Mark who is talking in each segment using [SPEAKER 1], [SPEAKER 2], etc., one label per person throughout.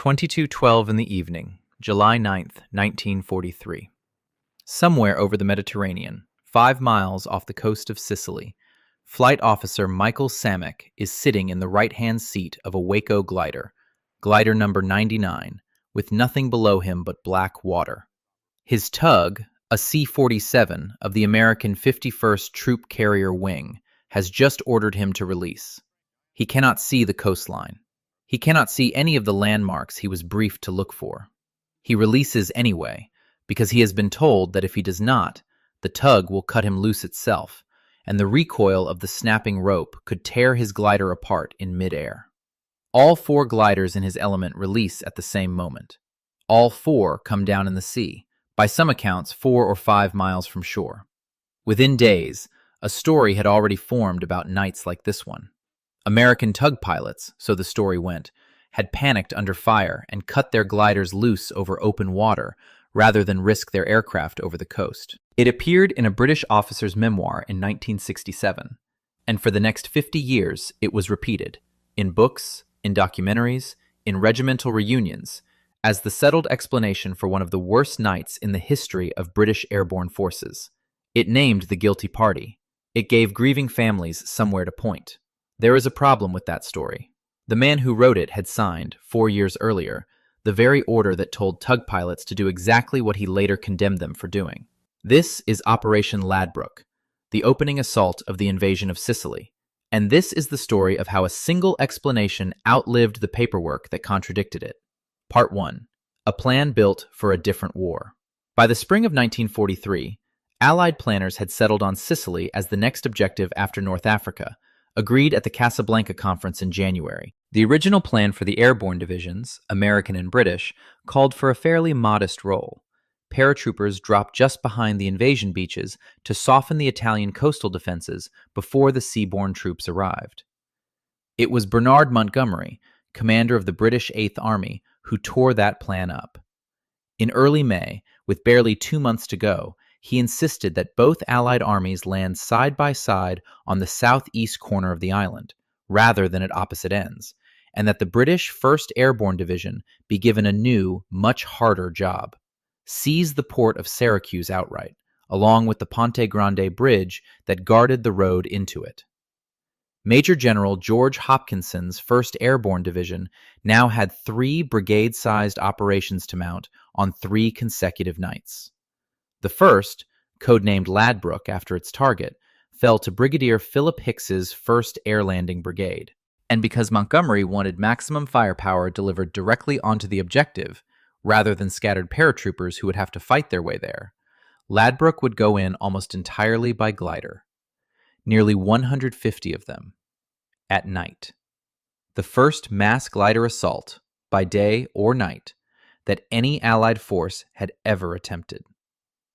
[SPEAKER 1] 22:12 in the evening, July 9th, 1943. Somewhere over the Mediterranean, 5 miles off the coast of Sicily, Flight Officer Michael Samek is sitting in the right-hand seat of a Waco glider, glider number 99, with nothing below him but black water. His tug, a C-47 of the American 51st Troop Carrier Wing, has just ordered him to release. He cannot see the coastline. He cannot see any of the landmarks he was briefed to look for. He releases anyway, because he has been told that if he does not, the tug will cut him loose itself, and the recoil of the snapping rope could tear his glider apart in midair. All 4 gliders in his element release at the same moment. All 4 come down in the sea, by some accounts 4 or 5 miles from shore. Within days, a story had already formed about nights like this one. American tug pilots, so the story went, had panicked under fire and cut their gliders loose over open water rather than risk their aircraft over the coast. It appeared in a British officer's memoir in 1967, and for the next 50 years it was repeated, in books, in documentaries, in regimental reunions, as the settled explanation for one of the worst nights in the history of British airborne forces. It named the guilty party. It gave grieving families somewhere to point. There is a problem with that story. The man who wrote it had signed, 4 years earlier, the very order that told tug pilots to do exactly what he later condemned them for doing. This is Operation Ladbroke, the opening assault of the invasion of Sicily, and this is the story of how a single explanation outlived the paperwork that contradicted it. Part 1. A plan built for a different war. By the spring of 1943, Allied planners had settled on Sicily as the next objective after North Africa, agreed at the Casablanca Conference in January. The original plan for the airborne divisions, American and British, called for a fairly modest role. Paratroopers dropped just behind the invasion beaches to soften the Italian coastal defenses before the seaborne troops arrived. It was Bernard Montgomery, commander of the British 8th Army, who tore that plan up. In early May, with barely 2 months to go, he insisted that both Allied armies land side by side on the southeast corner of the island, rather than at opposite ends, and that the British 1st Airborne Division be given a new, much harder job: seize the port of Syracuse outright, along with the Ponte Grande bridge that guarded the road into it. Major General George Hopkinson's 1st Airborne Division now had 3 brigade-sized operations to mount on 3 consecutive nights. The first, codenamed Ladbroke after its target, fell to Brigadier Philip Hicks's 1st Air Landing Brigade. And because Montgomery wanted maximum firepower delivered directly onto the objective, rather than scattered paratroopers who would have to fight their way there, Ladbroke would go in almost entirely by glider. Nearly 150 of them. At night. The first mass glider assault, by day or night, that any Allied force had ever attempted.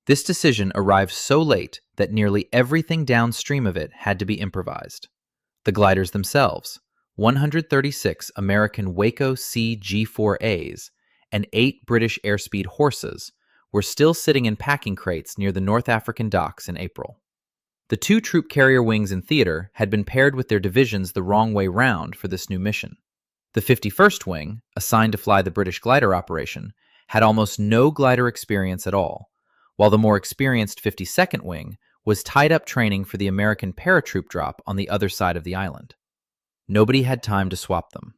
[SPEAKER 1] This decision arrived so late that nearly everything downstream of it had to be improvised. The gliders themselves, 136 American Waco C G4As, and 8 British airspeed Horses, were still sitting in packing crates near the North African docks in April. The 2 troop carrier wings in theater had been paired with their divisions the wrong way round for this new mission. The 51st Wing, assigned to fly the British glider operation, had almost no glider experience at all, while the more experienced 52nd Wing was tied up training for the American paratroop drop on the other side of the island. Nobody had time to swap them.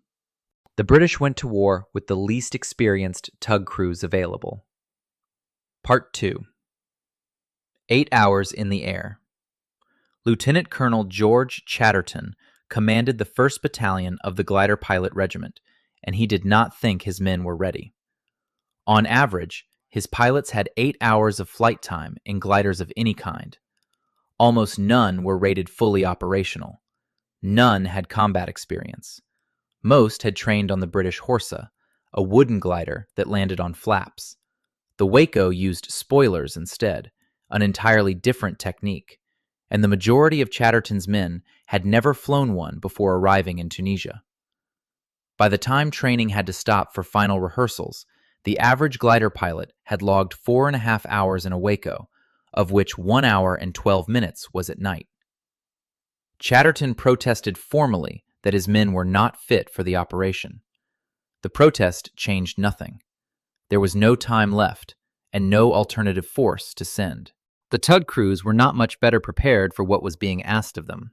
[SPEAKER 1] The British went to war with the least experienced tug crews available. Part 2. 8 hours in the air. Lieutenant Colonel George Chatterton commanded the 1st Battalion of the Glider Pilot Regiment, and he did not think his men were ready. On average, his pilots had 8 hours of flight time in gliders of any kind. Almost none were rated fully operational. None had combat experience. Most had trained on the British Horsa, a wooden glider that landed on flaps. The Waco used spoilers instead, an entirely different technique, and the majority of Chatterton's men had never flown one before arriving in Tunisia. By the time training had to stop for final rehearsals, the average glider pilot had logged 4.5 hours in a Waco, of which 1 hour and 12 minutes was at night. Chatterton protested formally that his men were not fit for the operation. The protest changed nothing. There was no time left, and no alternative force to send. The tug crews were not much better prepared for what was being asked of them.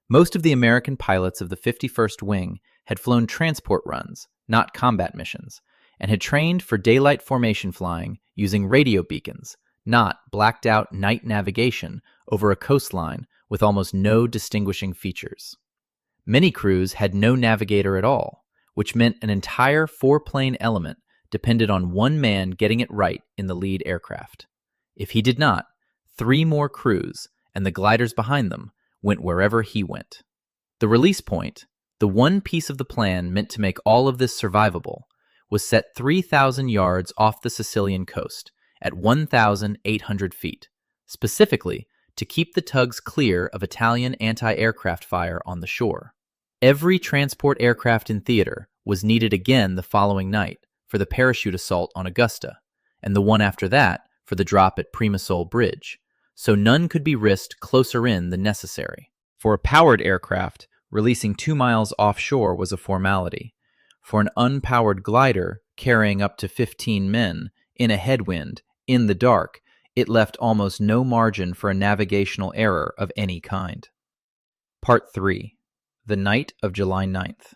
[SPEAKER 1] Most of the American pilots of the 51st Wing had flown transport runs, not combat missions, and had trained for daylight formation flying using radio beacons, not blacked-out night navigation over a coastline with almost no distinguishing features. Many crews had no navigator at all, which meant an entire four-plane element depended on one man getting it right in the lead aircraft. If he did not, 3 more crews, and the gliders behind them, went wherever he went. The release point, the one piece of the plan meant to make all of this survivable, was set 3,000 yards off the Sicilian coast, at 1,800 feet, specifically to keep the tugs clear of Italian anti-aircraft fire on the shore. Every transport aircraft in theater was needed again the following night for the parachute assault on Augusta, and the one after that for the drop at Primasole Bridge, so none could be risked closer in than necessary. For a powered aircraft, releasing 2 miles offshore was a formality. For an unpowered glider carrying up to 15 men, in a headwind, in the dark, it left almost no margin for a navigational error of any kind. Part 3. The night of July 9th.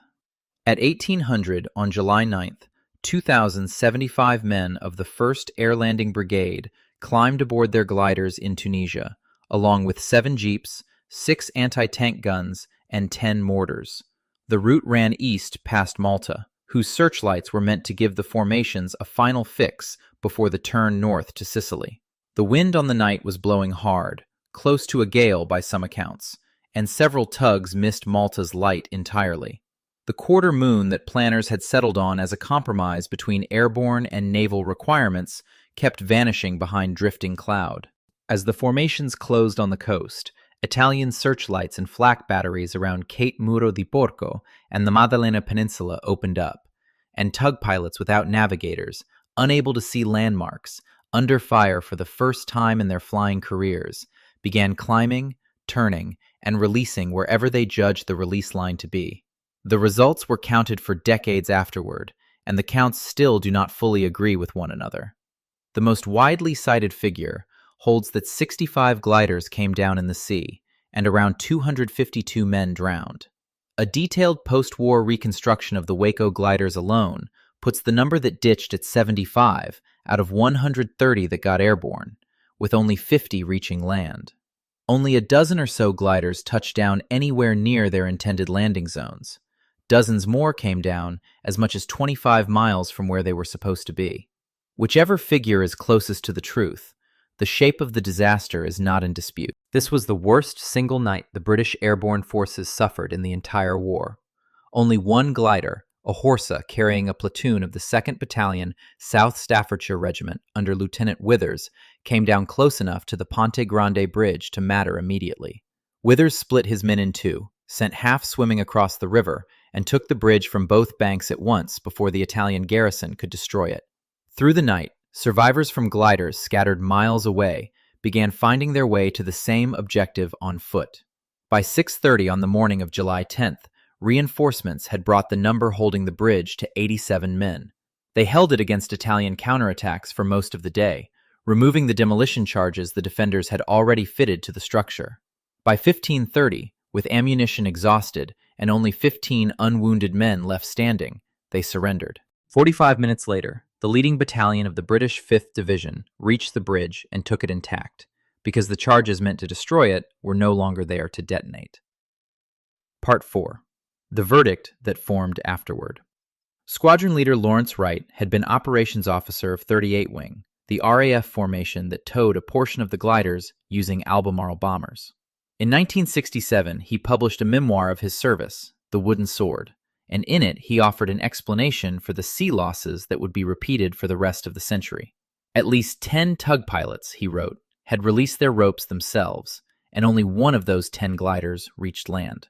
[SPEAKER 1] At 1800 on July 9th, 2,075 men of the 1st Air Landing Brigade climbed aboard their gliders in Tunisia, along with 7 jeeps, 6 anti-tank guns, and 10 mortars. The route ran east past Malta, whose searchlights were meant to give the formations a final fix before the turn north to Sicily. The wind on the night was blowing hard, close to a gale by some accounts, and several tugs missed Malta's light entirely. The quarter moon that planners had settled on as a compromise between airborne and naval requirements kept vanishing behind drifting cloud. As the formations closed on the coast, Italian searchlights and flak batteries around Cape Muro di Porco and the Maddalena Peninsula opened up, and tug pilots without navigators, unable to see landmarks, under fire for the first time in their flying careers, began climbing, turning, and releasing wherever they judged the release line to be. The results were counted for decades afterward, and the counts still do not fully agree with one another. The most widely cited figure holds that 65 gliders came down in the sea, and around 252 men drowned. A detailed post-war reconstruction of the Waco gliders alone puts the number that ditched at 75 out of 130 that got airborne, with only 50 reaching land. Only a dozen or so gliders touched down anywhere near their intended landing zones. Dozens more came down as much as 25 miles from where they were supposed to be. Whichever figure is closest to the truth, the shape of the disaster is not in dispute. This was the worst single night the British airborne forces suffered in the entire war. Only one glider, a Horsa carrying a platoon of the 2nd Battalion, South Staffordshire Regiment under Lieutenant Withers, came down close enough to the Ponte Grande Bridge to matter immediately. Withers split his men in 2, sent half swimming across the river, and took the bridge from both banks at once before the Italian garrison could destroy it. Through the night, survivors from gliders scattered miles away began finding their way to the same objective on foot. By 6:30 on the morning of July 10th, reinforcements had brought the number holding the bridge to 87 men. They held it against Italian counterattacks for most of the day, removing the demolition charges the defenders had already fitted to the structure. By 15:30, with ammunition exhausted and only 15 unwounded men left standing, they surrendered. 45 minutes later, the leading battalion of the British 5th Division reached the bridge and took it intact, because the charges meant to destroy it were no longer there to detonate. Part 4. The verdict that formed afterward. Squadron leader Lawrence Wright had been operations officer of 38 Wing, the RAF formation that towed a portion of the gliders using Albemarle bombers. In 1967, he published a memoir of his service, The Wooden Sword, and in it he offered an explanation for the sea losses that would be repeated for the rest of the century. At least 10 tug pilots, he wrote, had released their ropes themselves, and only one of those 10 gliders reached land.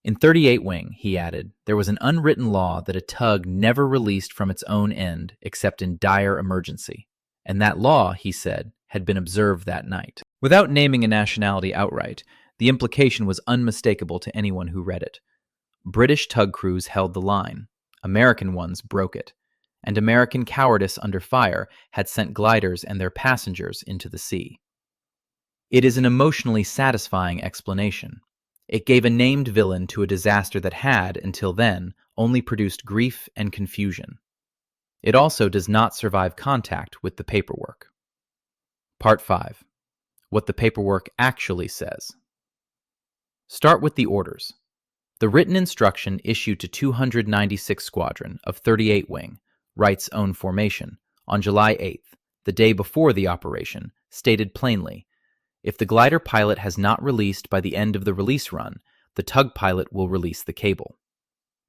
[SPEAKER 1] In 38 Wing, he added, there was an unwritten law that a tug never released from its own end except in dire emergency, and that law, he said, had been observed that night. Without naming a nationality outright, the implication was unmistakable to anyone who read it. British tug crews held the line. American ones broke it, and American cowardice under fire had sent gliders and their passengers into the sea. It is an emotionally satisfying explanation. It gave a named villain to a disaster that had, until then, only produced grief and confusion. It also does not survive contact with the paperwork. Part 5. What the paperwork actually says. Start with the orders. The written instruction issued to 296 Squadron of 38 Wing, Wright's own formation, on July 8th, the day before the operation, stated plainly, if the glider pilot has not released by the end of the release run, the tug pilot will release the cable.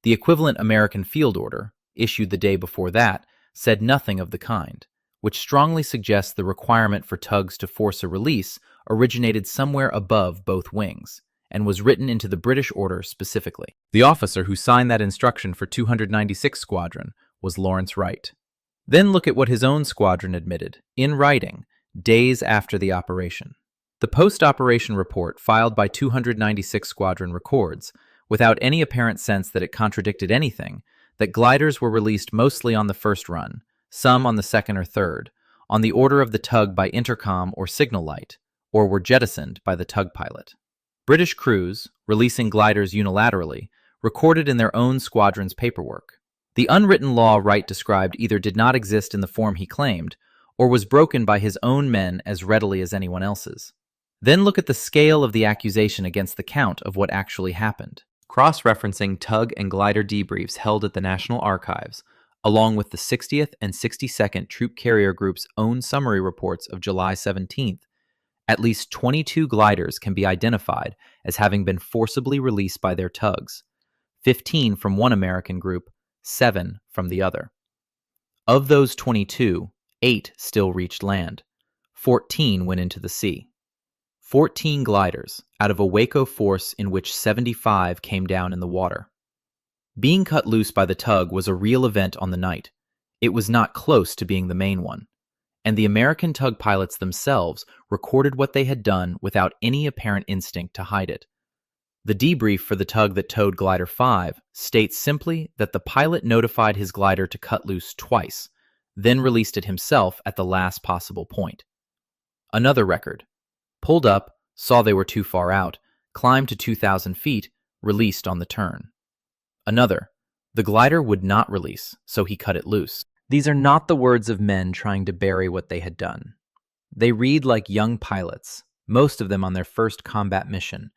[SPEAKER 1] The equivalent American field order, issued the day before that, said nothing of the kind, which strongly suggests the requirement for tugs to force a release originated somewhere above both wings, and was written into the British order specifically. The officer who signed that instruction for 296 Squadron was Lawrence Wright. Then look at what his own squadron admitted, in writing, days after the operation. The post-operation report filed by 296 Squadron records, without any apparent sense that it contradicted anything, that gliders were released mostly on the first run, some on the second or third, on the order of the tug by intercom or signal light, or were jettisoned by the tug pilot. British crews, releasing gliders unilaterally, recorded in their own squadron's paperwork. The unwritten law Wright described either did not exist in the form he claimed, or was broken by his own men as readily as anyone else's. Then look at the scale of the accusation against the count of what actually happened. Cross-referencing tug and glider debriefs held at the National Archives, along with the 60th and 62nd Troop Carrier Group's own summary reports of July 17th, at least 22 gliders can be identified as having been forcibly released by their tugs, 15 from one American group, 7 from the other. Of those 22, 8 still reached land, 14 went into the sea. 14 gliders out of a Waco force in which 75 came down in the water. Being cut loose by the tug was a real event on the night. It was not close to being the main one, and the American tug pilots themselves recorded what they had done without any apparent instinct to hide it. The debrief for the tug that towed Glider 5 states simply that the pilot notified his glider to cut loose twice, then released it himself at the last possible point. Another record. Pulled up, saw they were too far out, climbed to 2,000 feet, released on the turn. Another. The glider would not release, so he cut it loose. These are not the words of men trying to bury what they had done. They read like young pilots, most of them on their first combat mission,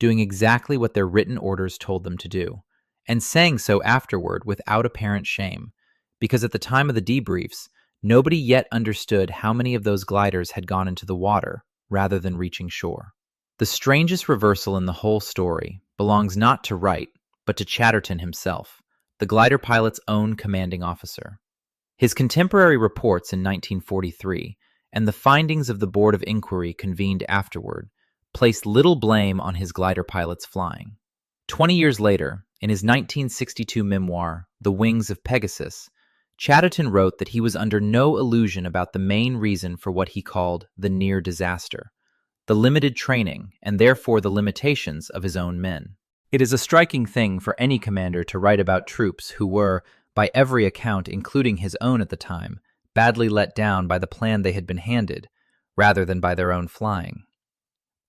[SPEAKER 1] doing exactly what their written orders told them to do, and saying so afterward without apparent shame, because at the time of the debriefs, nobody yet understood how many of those gliders had gone into the water rather than reaching shore. The strangest reversal in the whole story belongs not to Wright, but to Chatterton himself, the glider pilot's own commanding officer. His contemporary reports in 1943 and the findings of the Board of Inquiry convened afterward placed little blame on his glider pilot's flying. 20 years later, in his 1962 memoir, The Wings of Pegasus, Chatterton wrote that he was under no illusion about the main reason for what he called the near disaster, the limited training and therefore the limitations of his own men. It is a striking thing for any commander to write about troops who were, by every account including his own at the time, badly let down by the plan they had been handed, rather than by their own flying.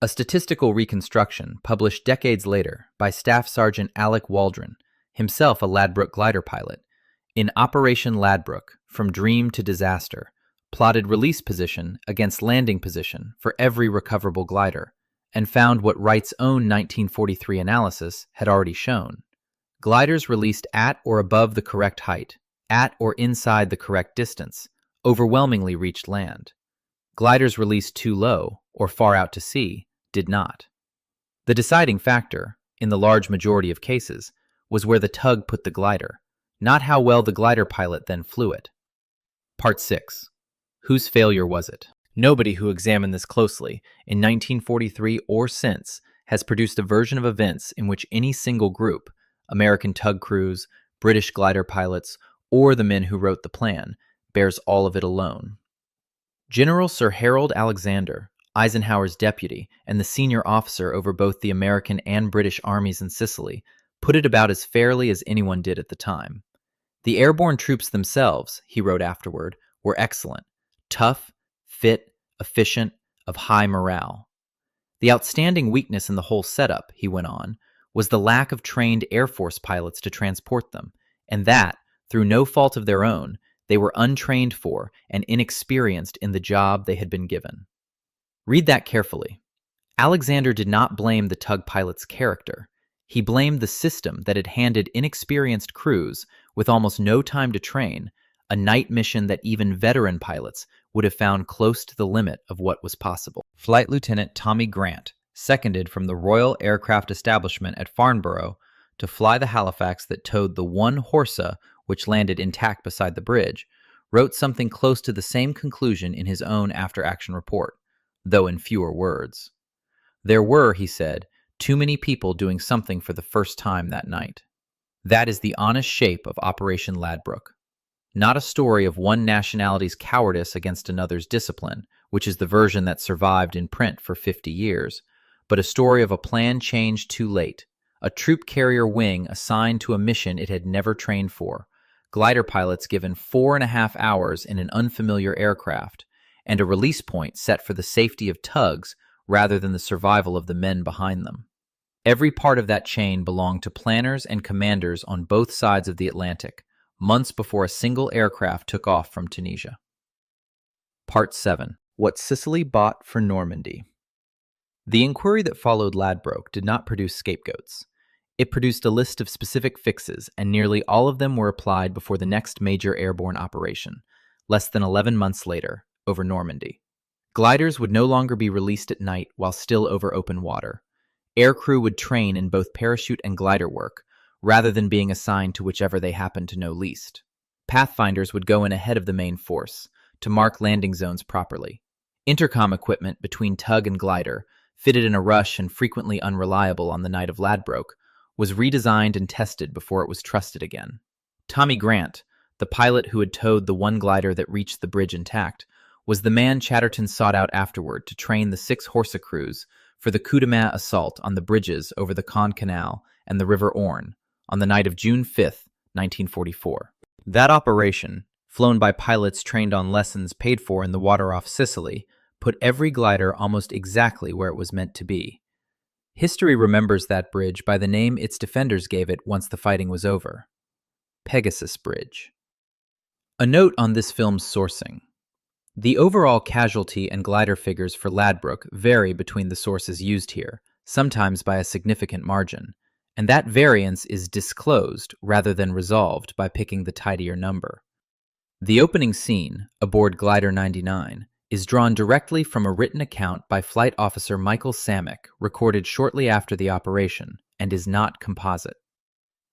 [SPEAKER 1] A statistical reconstruction published decades later by Staff Sergeant Alec Waldron, himself a Ladbroke glider pilot, in Operation Ladbroke, From Dream to Disaster, plotted release position against landing position for every recoverable glider, and found what Wright's own 1943 analysis had already shown. Gliders released at or above the correct height, at or inside the correct distance, overwhelmingly reached land. Gliders released too low, or far out to sea, did not. The deciding factor, in the large majority of cases, was where the tug put the glider, not how well the glider pilot then flew it. Part 6. Whose failure was it? Nobody who examined this closely, in 1943 or since, has produced a version of events in which any single group, American tug crews, British glider pilots, or the men who wrote the plan, bears all of it alone. General Sir Harold Alexander, Eisenhower's deputy and the senior officer over both the American and British armies in Sicily, put it about as fairly as anyone did at the time. The airborne troops themselves, he wrote afterward, were excellent, tough, fit, efficient, of high morale. The outstanding weakness in the whole setup, he went on, was the lack of trained Air Force pilots to transport them, and that, through no fault of their own, they were untrained for and inexperienced in the job they had been given. Read that carefully. Alexander did not blame the tug pilot's character. He blamed the system that had handed inexperienced crews, with almost no time to train, a night mission that even veteran pilots would have found close to the limit of what was possible. Flight Lieutenant Tommy Grant, seconded from the Royal Aircraft Establishment at Farnborough to fly the Halifax that towed the one Horsa which landed intact beside the bridge, wrote something close to the same conclusion in his own after-action report, though in fewer words. There were, he said, too many people doing something for the first time that night. That is the honest shape of Operation Ladbroke. Not a story of one nationality's cowardice against another's discipline, which is the version that survived in print for 50 years, but a story of a plan changed too late, a troop carrier wing assigned to a mission it had never trained for, glider pilots given 4.5 hours in an unfamiliar aircraft, and a release point set for the safety of tugs rather than the survival of the men behind them. Every part of that chain belonged to planners and commanders on both sides of the Atlantic, months before a single aircraft took off from Tunisia. Part 7. What Sicily Bought for Normandy. The inquiry that followed Ladbroke did not produce scapegoats. It produced a list of specific fixes, and nearly all of them were applied before the next major airborne operation, less than 11 months later, over Normandy. Gliders would no longer be released at night while still over open water. Aircrew would train in both parachute and glider work, rather than being assigned to whichever they happened to know least. Pathfinders would go in ahead of the main force, to mark landing zones properly. Intercom equipment between tug and glider, fitted in a rush and frequently unreliable on the night of Ladbroke, was redesigned and tested before it was trusted again. Tommy Grant, the pilot who had towed the one glider that reached the bridge intact, was the man Chatterton sought out afterward to train the 6 Horsa crews for the coup de main assault on the bridges over the Caen Canal and the River Orne on the night of June 5, 1944. That operation, flown by pilots trained on lessons paid for in the water off Sicily, put every glider almost exactly where it was meant to be. History remembers that bridge by the name its defenders gave it once the fighting was over: Pegasus Bridge. A note on this film's sourcing. The overall casualty and glider figures for Ladbroke vary between the sources used here, sometimes by a significant margin, and that variance is disclosed rather than resolved by picking the tidier number. The opening scene, aboard Glider 99, is drawn directly from a written account by Flight Officer Michael Samick, recorded shortly after the operation, and is not composite.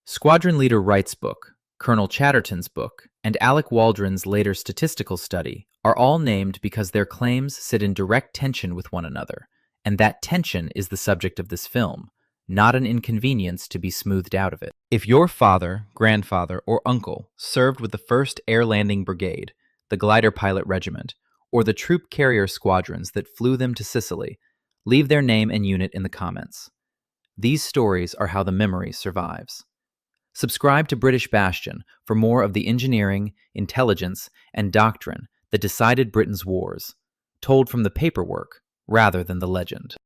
[SPEAKER 1] Squadron Leader Wright's book, Colonel Chatterton's book, and Alec Waldron's later statistical study are all named because their claims sit in direct tension with one another, and that tension is the subject of this film, not an inconvenience to be smoothed out of it. If your father, grandfather, or uncle served with the 1st Air Landing Brigade, the Glider Pilot Regiment, or the troop carrier squadrons that flew them to Sicily, leave their name and unit in the comments. These stories are how the memory survives. Subscribe to British Bastion for more of the engineering, intelligence, and doctrine that decided Britain's wars, told from the paperwork rather than the legend.